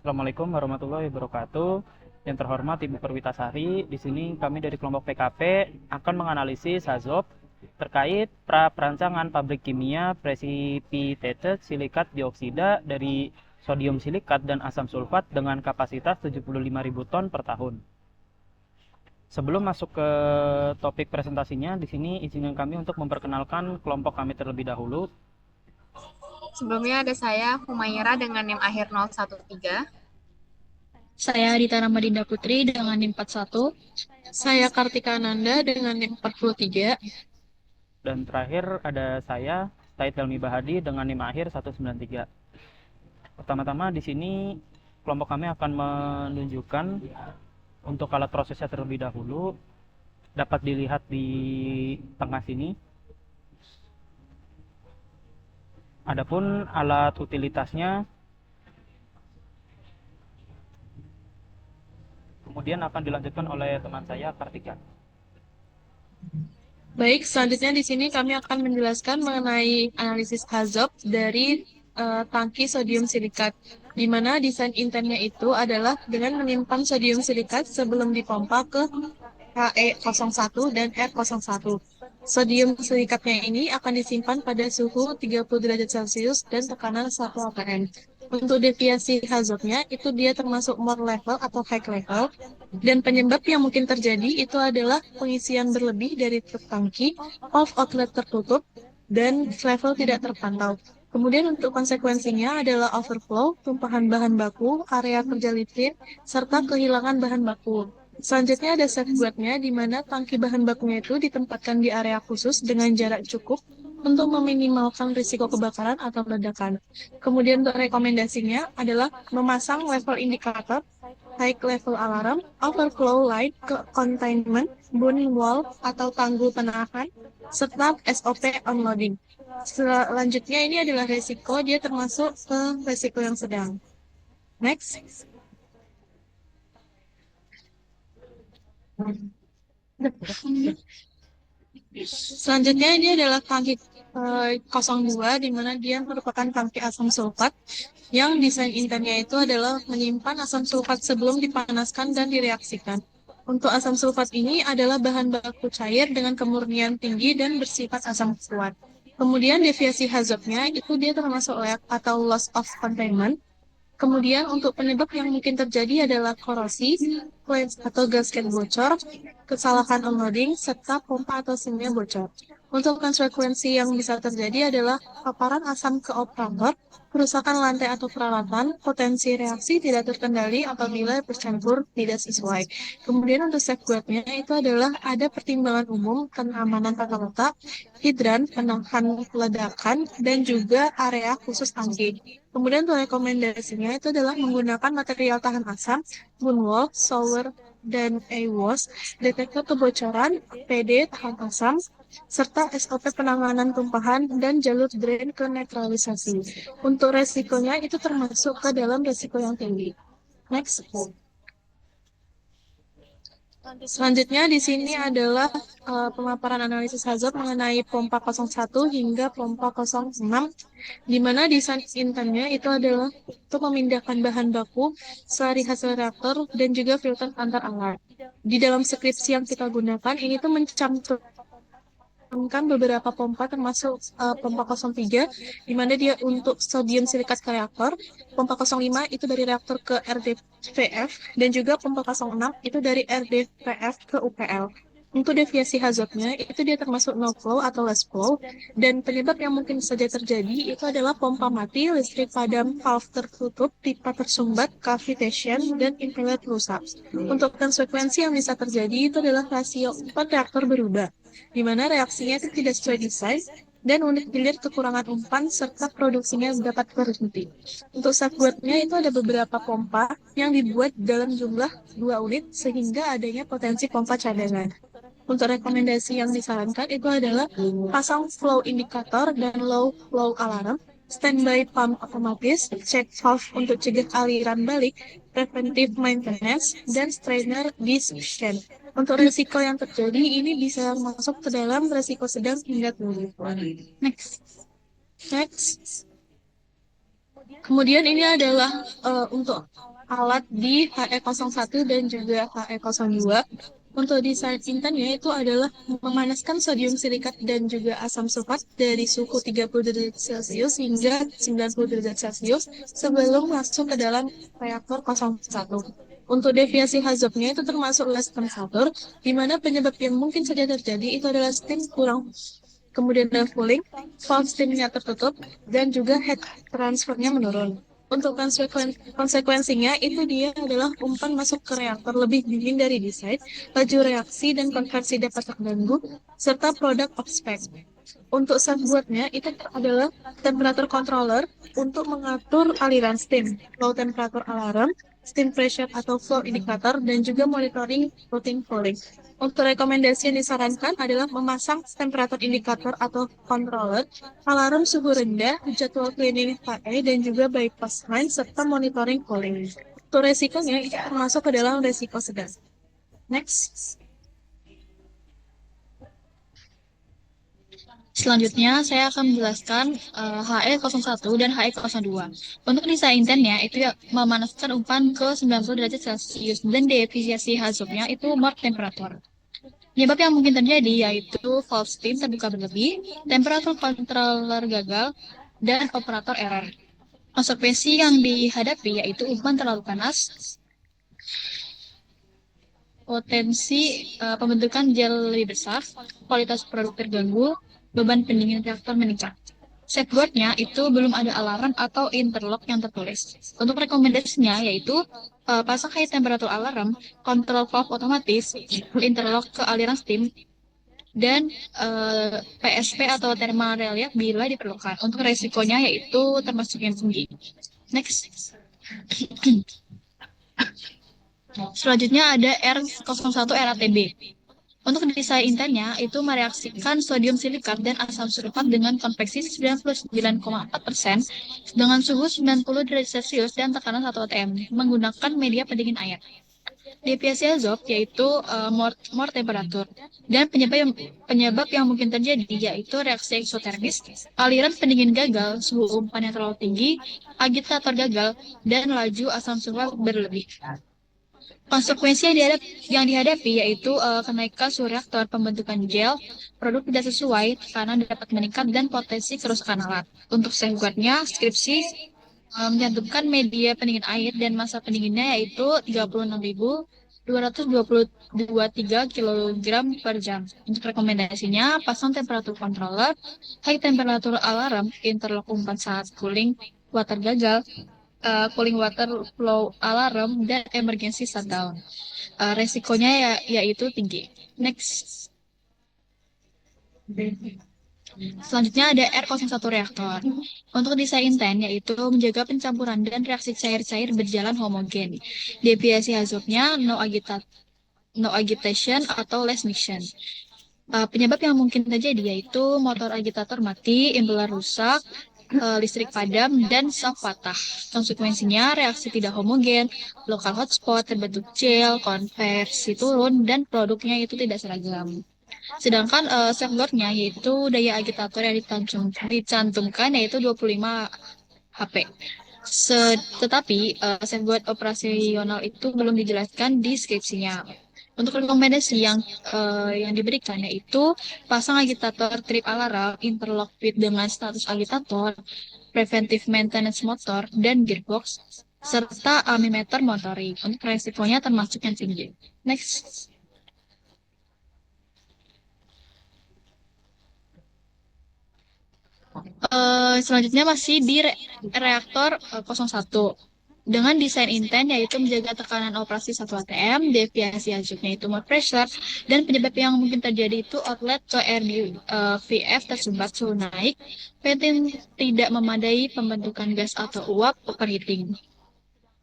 Assalamualaikum warahmatullahi wabarakatuh. Yang terhormat Ibu Perwitasari, di sini kami dari kelompok PKP akan menganalisis hazop terkait perancangan pabrik kimia precipitated silikat dioksida dari sodium silikat dan asam sulfat dengan kapasitas 75.000 ton per tahun. Sebelum masuk ke topik presentasinya, di sini izinkan kami untuk memperkenalkan kelompok kami terlebih dahulu. Sebelumnya ada saya, Humaira dengan NIM akhir 013. Saya Adita Ramadinda Putri dengan NIM 41. Saya Kartika Ananda dengan NIM 43. Dan terakhir ada saya, Said Helmi Bahadi dengan NIM akhir 193. Pertama-tama di sini kelompok kami akan menunjukkan untuk alat prosesnya terlebih dahulu. Dapat dilihat di tengah sini. Adapun alat utilitasnya kemudian akan dilanjutkan oleh teman saya Kartika. Baik, selanjutnya di sini kami akan menjelaskan mengenai analisis hazop dari tangki sodium silikat, di mana desain intensnya itu adalah dengan menyimpan sodium silikat sebelum dipompa ke HE01 dan R01. Sodium silikatnya ini akan disimpan pada suhu 30 derajat Celcius dan tekanan 1 atm. Untuk deviasi hazardnya, itu dia termasuk more level atau high level. Dan penyebab yang mungkin terjadi itu adalah pengisian berlebih dari truk tangki, valve outlet tertutup, dan level tidak terpantau. Kemudian untuk konsekuensinya adalah overflow, tumpahan bahan baku, area kerja litrin, serta kehilangan bahan baku. Selanjutnya ada safeguardnya, di mana tangki bahan bakunya itu ditempatkan di area khusus dengan jarak cukup untuk meminimalkan risiko kebakaran atau ledakan. Kemudian untuk rekomendasinya adalah memasang level indikator, high level alarm, overflow light, containment, burning wall atau tanggul penahan, serta SOP onloading. Selanjutnya ini adalah risiko, dia termasuk ke risiko yang sedang. Next. Selanjutnya ini adalah tangki 02, di mana dia merupakan tangki asam sulfat yang desain intensnya itu adalah menyimpan asam sulfat sebelum dipanaskan dan direaksikan. Untuk asam sulfat ini adalah bahan baku cair dengan kemurnian tinggi dan bersifat asam kuat. Kemudian deviasi hazardnya itu dia termasuk leak atau loss of containment. Kemudian untuk penyebab yang mungkin terjadi adalah korosi, flash atau gasket bocor, kesalahan unloading, serta pompa atau sinnya bocor. Untuk konsekuensi yang bisa terjadi adalah paparan asam ke operator, kerusakan lantai atau peralatan, potensi reaksi tidak terkendali apabila bercampur tidak sesuai. Kemudian untuk safeguardnya itu adalah ada pertimbangan umum, keamanan tata letak, hidran, penahan ledakan, dan juga area khusus tangki. Kemudian untuk rekomendasinya itu adalah menggunakan material tahan asam, moonwall, shower, dan AWOS, detektor kebocoran, PD tahan asam, serta SOP penanganan tumpahan dan jalur drain ke netralisasi. Untuk resikonya itu termasuk ke dalam resiko yang tinggi. Next. Selanjutnya di sini adalah pemaparan analisis hazard mengenai pompa 01 hingga pompa 06, di mana desain intensnya itu adalah untuk memindahkan bahan baku sehari hasil reaktor dan juga filter antar alat. Di dalam skripsi yang kita gunakan ini tuh mencantumkan beberapa pompa termasuk pompa 03, di mana dia untuk sodium silikat ke reaktor, pompa 05 itu dari reaktor ke RDVF, dan juga pompa 06 itu dari RDVF ke UPL. Untuk deviasi hazardnya itu dia termasuk no flow atau less flow, dan penyebab yang mungkin saja terjadi itu adalah pompa mati, listrik padam, valve tertutup, pipa tersumbat, cavitation, dan impeller rusak. Untuk konsekuensi yang bisa terjadi itu adalah rasio 4 reaktor berubah, di mana reaksinya itu tidak sesuai desain dan unit hilir kekurangan umpan serta produksinya dapat berhenti. Untuk safeguardnya itu ada beberapa pompa yang dibuat dalam jumlah 2 unit sehingga adanya potensi pompa cadangan. Untuk rekomendasi yang disarankan itu adalah pasang flow indikator dan low flow alarm, standby pump otomatis, cek valve untuk cegah aliran balik, preventive maintenance, dan strainer disruption. Untuk risiko yang terjadi ini bisa masuk ke dalam risiko sedang hingga tinggi. Next. Next. Kemudian ini adalah untuk alat di HE01 dan juga HE02. Untuk desain intannya itu adalah memanaskan sodium silikat dan juga asam sulfat dari suhu 30 derajat Celcius hingga 90 derajat Celcius sebelum masuk ke dalam reaktor 01. Untuk deviasi Hazovnya itu termasuk less temperature, di mana penyebab yang mungkin saja terjadi itu adalah steam kurang, kemudian ada cooling, valve steamnya tertutup, dan juga heat transfernya menurun. Untuk konsekuensinya, itu dia adalah umpan masuk ke reaktor lebih dingin dari desain, laju reaksi dan konversi dapat terganggu, serta produk off spec. Untuk subboardnya, itu adalah temperature controller untuk mengatur aliran steam, low temperature alarm, steam pressure atau flow indicator, dan juga monitoring routine cooling. Untuk rekomendasi yang disarankan adalah memasang temperatur indikator atau controller, alarm suhu rendah, jadwal cleaning HE, dan juga bypass line, serta monitoring cooling. Untuk resikonya, itu termasuk ke dalam resiko sedang. Next. Selanjutnya, saya akan menjelaskan HE01 dan HE02. Untuk desain intentnya, itu memanaskan umpan ke 90 derajat Celcius, dan deviasi hazardnya itu mark temperatur. Penyebab yang mungkin terjadi yaitu valve steam terbuka berlebih, temperatur controller gagal, dan operator error. Konsekuensi yang dihadapi yaitu umpan terlalu panas, potensi pembentukan gel lebih besar, kualitas produk terganggu, beban pendingin reaktor meningkat. Safeguardnya itu belum ada alarm atau interlock yang tertulis. Untuk rekomendasinya yaitu pasang high temperature alarm, kontrol valve otomatis, interlock ke aliran steam, dan PSP atau thermal relief bila diperlukan. Untuk resikonya yaitu termasuk yang tinggi. Next. Selanjutnya ada R01 RATB. Untuk desain intentnya itu mereaksikan sodium silikat dan asam sulfat dengan konveksi 99,4% dengan suhu 90 derajat Celcius dan tekanan 1 atm menggunakan media pendingin air. Deviasi Hazov yaitu more temperatur, dan penyebab yang mungkin terjadi yaitu reaksi eksotermis, aliran pendingin gagal, suhu umpan yang terlalu tinggi, agitator gagal, dan laju asam sulfat berlebih. Konsekuensi yang dihadapi yaitu kenaikan suhu reaktor, pembentukan gel, produk tidak sesuai, tekanan dapat meningkat, dan potensi kerusakan alat. Untuk safeguardnya, skripsi mencantumkan media pendingin air dan massa pendinginnya yaitu 36.223 kg per jam. Untuk rekomendasinya, pasang temperatur controller, high temperature alarm, interlock umpan saat cooling water gagal, cooling water flow alarm, dan emergency shutdown. Resikonya yaitu tinggi. Next. Selanjutnya ada R01 reaktor. Untuk desain intent yaitu menjaga pencampuran dan reaksi cair-cair berjalan homogen. Deviasi Hazovnya no agitation atau less mission. Penyebab yang mungkin terjadi yaitu motor agitator mati, impeller rusak, listrik padam, dan saf patah. Konsekuensinya reaksi tidak homogen, lokal hotspot, terbentuk gel, konversi turun, dan produknya itu tidak seragam. Sedangkan safeguardnya yaitu daya agitator yang dicantumkan yaitu 25 HP. Tetapi safeguard operasional itu belum dijelaskan di skripsinya. Untuk rekomendasi yang diberikan yaitu pasang agitator trip alarm, interlock pit dengan status agitator, preventive maintenance motor, dan gearbox, serta ammeter monitoring. Untuk resikonya termasuk yang tinggi. Next. Selanjutnya masih di reaktor 01 dengan desain intent yaitu menjaga tekanan operasi 1 atm, deviasi Hazovnya itu more pressure, dan penyebab yang mungkin terjadi itu outlet ke RDVF tersumbat suhu naik, ventil tidak memadai, pembentukan gas atau uap, overheating.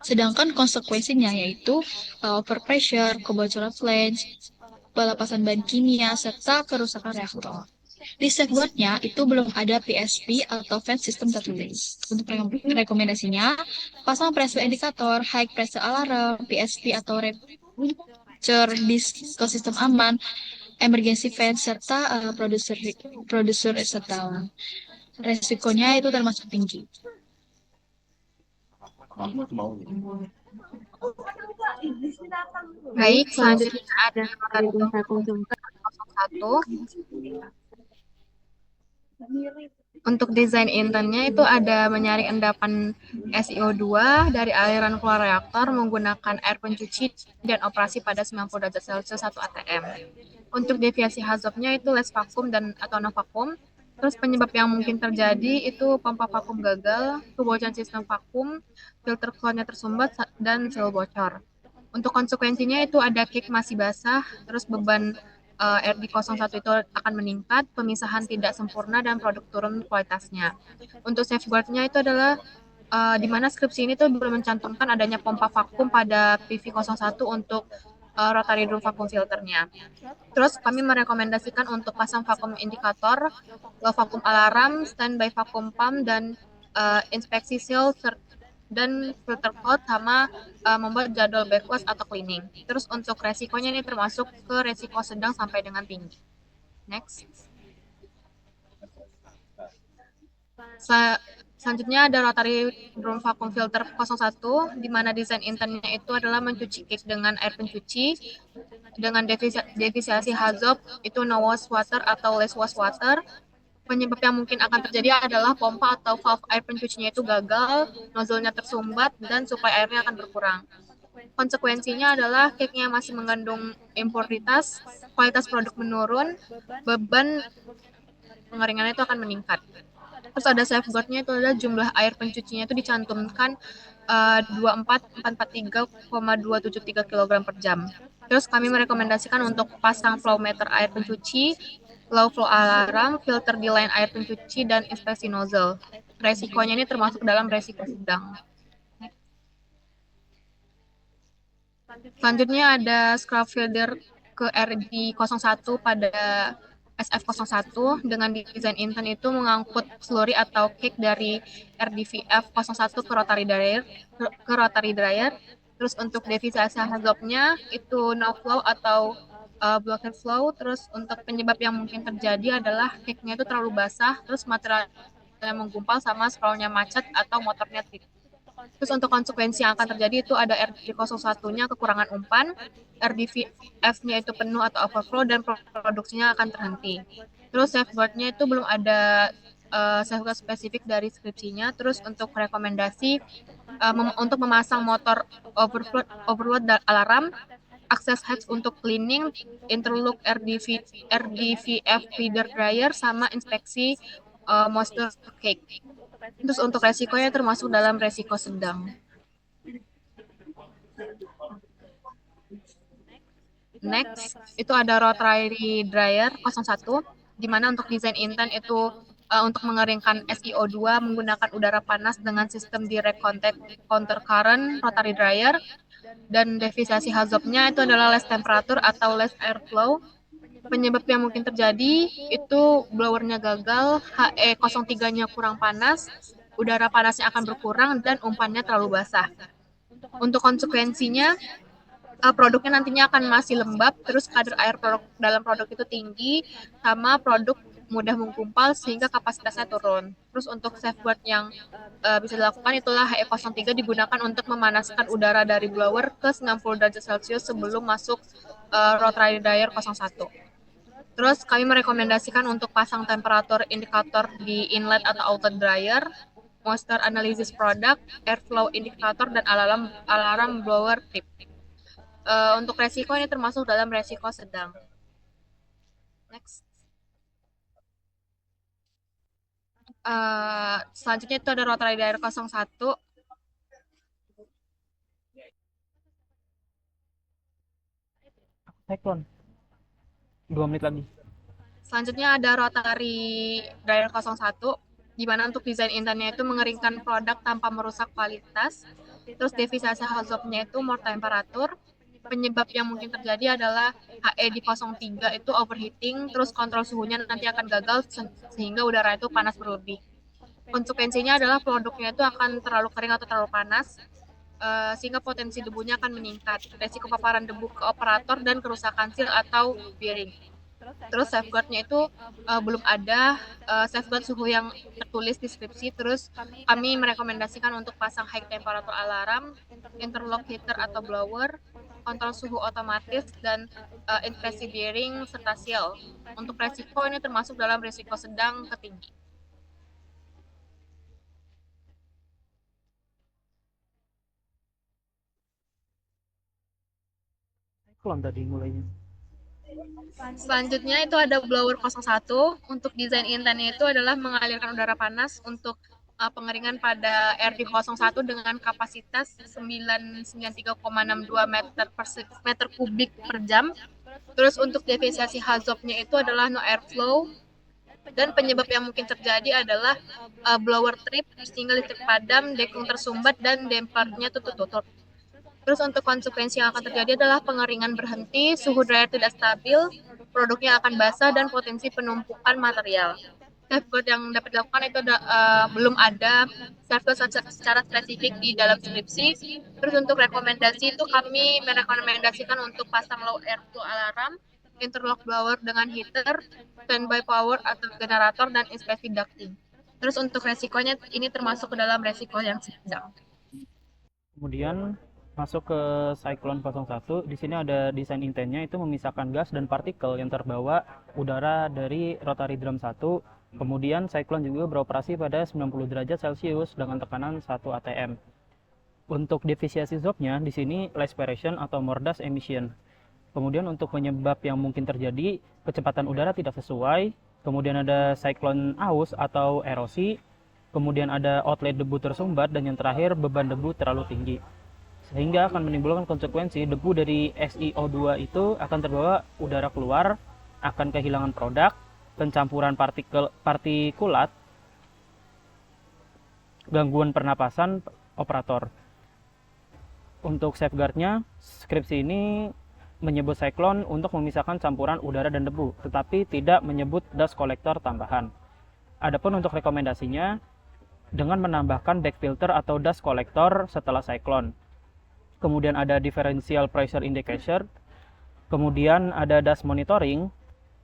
Sedangkan konsekuensinya yaitu overpressure, kebocoran flange, pelepasan bahan kimia, serta kerusakan reaktor. Di safeguardnya itu belum ada PSP atau vent system tertulis. Untuk rekomendasinya, pasang pressure indicator, high pressure alarm, PSP atau rupture disk sistem aman, emergency vent, serta producer shutdown. Resikonya itu termasuk tinggi. Baik, selanjutnya selanjutnya ada dari Unpad Consumer. 01. Untuk desain internnya itu ada menyaring endapan SiO2 dari aliran keluar reaktor menggunakan air pencuci dan operasi pada 90 derajat Celcius 1 atm. Untuk deviasi Hazov-nya itu less vakum dan atau no vakum. Terus penyebab yang mungkin terjadi itu pompa vakum gagal, kebocoran sistem vakum, filter flow-nya tersumbat, dan sel bocor. Untuk konsekuensinya itu ada cake masih basah, terus beban RD01 itu akan meningkat, pemisahan tidak sempurna, dan produk turun kualitasnya. Untuk safeguard-nya itu adalah di mana skripsi ini tuh belum mencantumkan adanya pompa vakum pada PV01 untuk rotary drum vacuum filternya. Terus kami merekomendasikan untuk pasang vakum indikator, low vacuum alarm, standby vacuum pump, dan inspeksi seal dan filter cloth sama membuat jadwal backwash atau cleaning. Terus untuk resikonya ini termasuk ke resiko sedang sampai dengan tinggi. Next. Selanjutnya ada rotary drum vacuum filter 01, di mana desain internnya itu adalah mencuci cake dengan air pencuci dengan defisiasi Hazov itu no wash water atau less wash water. Penyebab yang mungkin akan terjadi adalah pompa atau valve air pencucinya itu gagal, nozzle-nya tersumbat, dan suplai airnya akan berkurang. Konsekuensinya adalah cake-nya masih mengandung impuritas, kualitas produk menurun, beban pengeringannya itu akan meningkat. Terus ada safeguard-nya itu adalah jumlah air pencucinya itu dicantumkan 2443,273 kg per jam. Terus kami merekomendasikan untuk pasang flow meter air pencuci, low flow alarm, filter di line air pencuci, dan inspeksi nozzle. Resikonya ini termasuk dalam resiko sedang. Selanjutnya ada scrub filter ke RD01 pada SF01 dengan desain intern itu mengangkut slurry atau cake dari RDVF01 ke rotary dryer. Terus untuk devisasi Hazov-nya itu no flow atau blocked flow. Terus untuk penyebab yang mungkin terjadi adalah cake-nya itu terlalu basah, terus materialnya menggumpal sama scroll-nya macet atau motornya trip. Terus untuk konsekuensi yang akan terjadi itu ada RD01-nya kekurangan umpan, RDVF-nya itu penuh atau overflow, dan produksinya akan terhenti. Terus safeguard-nya itu belum ada safeguard spesifik dari skripsinya. Terus untuk rekomendasi untuk memasang motor overload alarm, akses hatch untuk cleaning, interlock RDVF feeder dryer, sama inspeksi moisture cake. Terus untuk resikonya termasuk dalam resiko sedang. Next, itu ada rotary dryer 01, di mana untuk desain intern itu untuk mengeringkan SiO2 menggunakan udara panas dengan sistem direct contact counter current rotary dryer, dan devisasi Hazov-nya itu adalah less temperature atau less airflow. Penyebab yang mungkin terjadi itu blowernya gagal, HE03-nya kurang panas, udara panasnya akan berkurang, dan umpannya terlalu basah. Untuk konsekuensinya, produknya nantinya akan masih lembab, terus kadar air dalam produk itu tinggi, sama produk mudah menggumpal sehingga kapasitasnya turun. Terus untuk safeguard yang bisa dilakukan itulah HE03 digunakan untuk memanaskan udara dari blower ke 90 derajat Celcius sebelum masuk rotary dryer 01. Terus kami merekomendasikan untuk pasang temperatur indikator di inlet atau outlet dryer, moisture analysis product, airflow indikator, dan alarm blower tip. Untuk resiko ini termasuk dalam resiko sedang. Next. Selanjutnya itu ada rotary dryer 01. Cyclone. 2 menit lagi. Selanjutnya ada rotary dryer 01, di mana untuk desain internnya itu mengeringkan produk tanpa merusak kualitas. Terus devisasi Hazov-nya itu more temperature. Penyebab yang mungkin terjadi adalah HE di 03 itu overheating, terus kontrol suhunya nanti akan gagal sehingga udara itu panas berlebih. Konsekuensinya adalah produknya itu akan terlalu kering atau terlalu panas, sehingga potensi debunya akan meningkat. Resiko paparan debu ke operator dan kerusakan seal atau bearing. Terus safeguardnya itu belum ada safeguard suhu yang tertulis di deskripsi. Terus kami merekomendasikan untuk pasang high temperature alarm, interlock heater atau blower, kontrol suhu otomatis, dan inversi bearing serta seal. Untuk resiko ini termasuk dalam resiko sedang ke tinggi. Cyclone tadi mulainya. Selanjutnya itu ada blower 01. Untuk desain intannya itu adalah mengalirkan udara panas untuk pengeringan pada RD01 dengan kapasitas 993,62 meter kubik per jam. Terus untuk defisiensi hazardnya itu adalah no airflow, dan penyebab yang mungkin terjadi adalah blower trip sehingga listrik padam, dekung tersumbat, dan dampernya tutup-tutup. Terus untuk konsekuensi yang akan terjadi adalah pengeringan berhenti, suhu dryer tidak stabil, produknya akan basah, dan potensi penumpukan material. Safeguard yang dapat dilakukan itu belum ada safeguard secara spesifik di dalam deskripsi. Terus untuk rekomendasi itu kami merekomendasikan untuk pasang low airflow alarm, interlock blower dengan heater, standby power atau generator, dan inspeksi ducting. Terus untuk resikonya ini termasuk ke dalam resiko yang sedang. Kemudian masuk ke Cyclone 01. Di sini ada desain intentnya itu memisahkan gas dan partikel yang terbawa udara dari rotary drum 1. Kemudian Cyclone juga beroperasi pada 90 derajat Celcius dengan tekanan 1 atm. Untuk defisiensi zopnya di sini respiration atau more dust emission. Kemudian untuk penyebab yang mungkin terjadi, kecepatan udara tidak sesuai. Kemudian ada cyclone aus atau erosi. Kemudian ada outlet debu tersumbat, dan yang terakhir beban debu terlalu tinggi. Sehingga akan menimbulkan konsekuensi debu dari SiO2 itu akan terbawa udara keluar, akan kehilangan produk, pencampuran partikulat, gangguan pernapasan operator. Untuk safeguardnya, skripsi ini menyebut cyclone untuk memisahkan campuran udara dan debu, tetapi tidak menyebut dust collector tambahan. Adapun untuk rekomendasinya, dengan menambahkan back filter atau dust collector setelah cyclone. Kemudian ada differential pressure indicator, kemudian ada dust monitoring,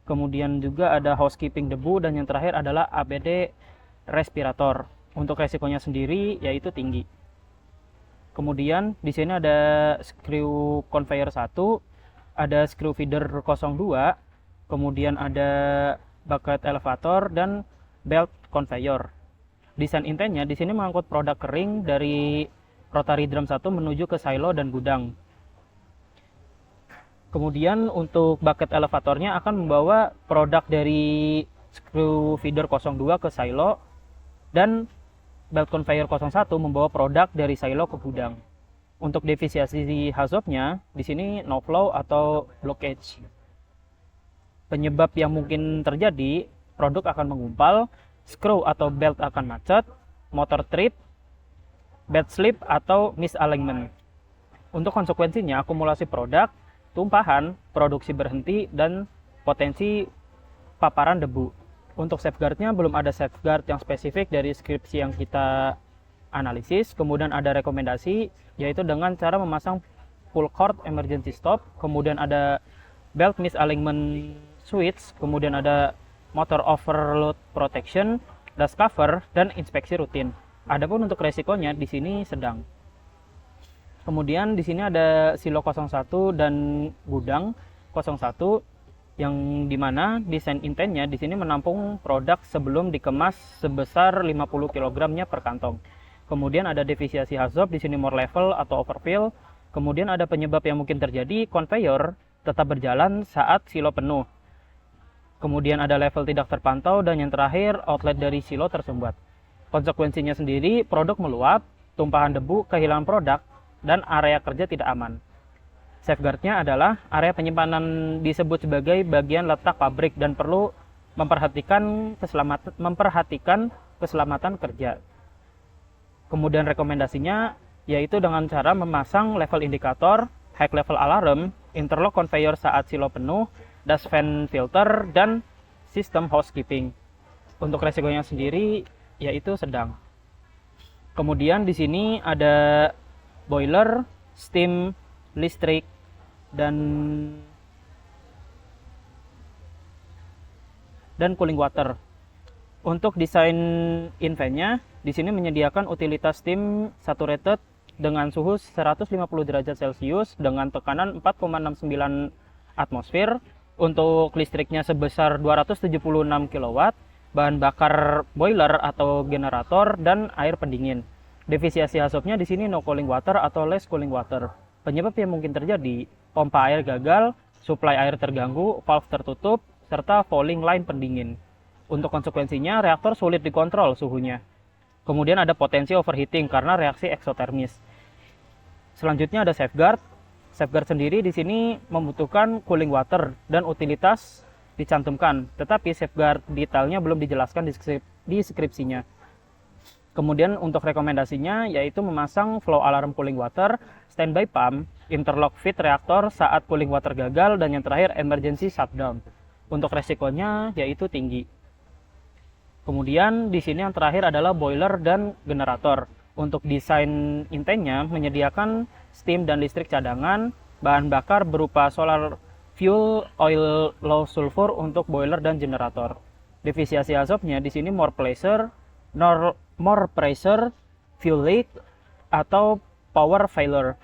kemudian juga ada housekeeping debu, dan yang terakhir adalah APD respirator. Untuk resikonya sendiri yaitu tinggi. Kemudian di sini ada screw conveyor 1, ada screw feeder 02, kemudian ada bucket elevator dan belt conveyor. Desain intentnya di sini mengangkut produk kering dari rotary drum 1 menuju ke silo dan gudang. Kemudian untuk bucket elevatornya akan membawa produk dari screw feeder 02 ke silo, dan belt conveyor 01 membawa produk dari silo ke gudang. Untuk defisiensi hazardnya di sini no flow atau blockage. Penyebab yang mungkin terjadi, produk akan mengumpal, screw atau belt akan macet, motor trip, bed slip atau misalignment. Untuk konsekuensinya akumulasi produk, tumpahan, produksi berhenti, dan potensi paparan debu. Untuk safeguardnya belum ada safeguard yang spesifik dari skripsi yang kita analisis. Kemudian ada rekomendasi yaitu dengan cara memasang full cord emergency stop, kemudian ada belt misalignment switch, kemudian ada motor overload protection, dust cover, dan inspeksi rutin. Adapun untuk resikonya di sini sedang. Kemudian di sini ada silo 01 dan gudang 01 yang dimana desain intentnya di sini menampung produk sebelum dikemas sebesar 50 kg-nya per kantong. Kemudian ada defisiensi hazard di sini more level atau overfill. Kemudian ada penyebab yang mungkin terjadi, conveyor tetap berjalan saat silo penuh. Kemudian ada level tidak terpantau, dan yang terakhir outlet dari silo tersumbat. Konsekuensinya sendiri, produk meluap, tumpahan debu, kehilangan produk, dan area kerja tidak aman. Safeguardnya adalah area penyimpanan disebut sebagai bagian letak pabrik dan perlu memperhatikan keselamatan kerja. Kemudian rekomendasinya yaitu dengan cara memasang level indikator, high level alarm, interlock conveyor saat silo penuh, dust fan filter, dan sistem housekeeping. Untuk resikonya sendiri yaitu sedang. Kemudian di sini ada boiler, steam, listrik, dan dan cooling water. Untuk desain inventnya, di sini menyediakan utilitas steam saturated dengan suhu 150 derajat Celcius dengan tekanan 4,69 atmosfer. Untuk listriknya sebesar 276 kW, bahan bakar boiler atau generator, dan air pendingin. Defisiensi hazopnya di sini no cooling water atau less cooling water. Penyebab yang mungkin terjadi, pompa air gagal, suplai air terganggu, valve tertutup, serta fouling line pendingin. Untuk konsekuensinya, reaktor sulit dikontrol suhunya. Kemudian ada potensi overheating karena reaksi eksotermis. Selanjutnya ada safeguard. Safeguard sendiri di sini membutuhkan cooling water dan utilitas dicantumkan, tetapi safeguard detailnya belum dijelaskan di skripsinya. Kemudian untuk rekomendasinya yaitu memasang flow alarm cooling water, standby pump, interlock feed reaktor saat cooling water gagal, dan yang terakhir emergency shutdown. Untuk resikonya yaitu tinggi. Kemudian di sini yang terakhir adalah boiler dan generator. Untuk desain intentnya menyediakan steam dan listrik cadangan, bahan bakar berupa solar fuel, oil low sulfur untuk boiler dan generator. Defisiensi hazopnya di sini more pressure, fuel leak, atau power failure.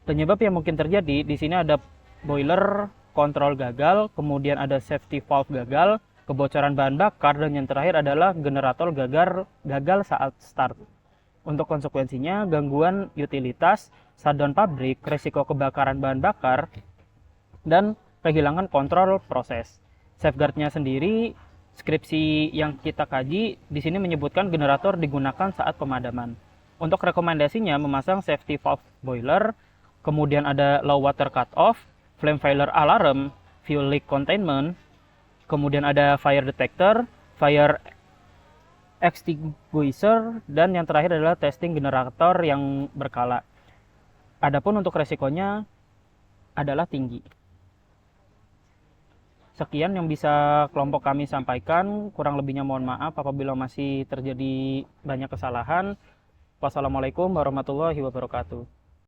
Penyebab yang mungkin terjadi di sini ada boiler kontrol gagal, kemudian ada safety valve gagal, kebocoran bahan bakar, dan yang terakhir adalah generator gagal saat start. Untuk konsekuensinya, gangguan utilitas, shutdown pabrik, risiko kebakaran bahan bakar, dan kehilangan kontrol proses. Safeguardnya sendiri, skripsi yang kita kaji di sini menyebutkan generator digunakan saat pemadaman. Untuk rekomendasinya memasang safety valve boiler, kemudian ada low water cut off, flame failure alarm, fuel leak containment, kemudian ada fire detector, fire extinguisher, dan yang terakhir adalah testing generator yang berkala. Adapun untuk resikonya adalah tinggi. Sekian yang bisa kelompok kami sampaikan, kurang lebihnya mohon maaf apabila masih terjadi banyak kesalahan. Wassalamualaikum warahmatullahi wabarakatuh.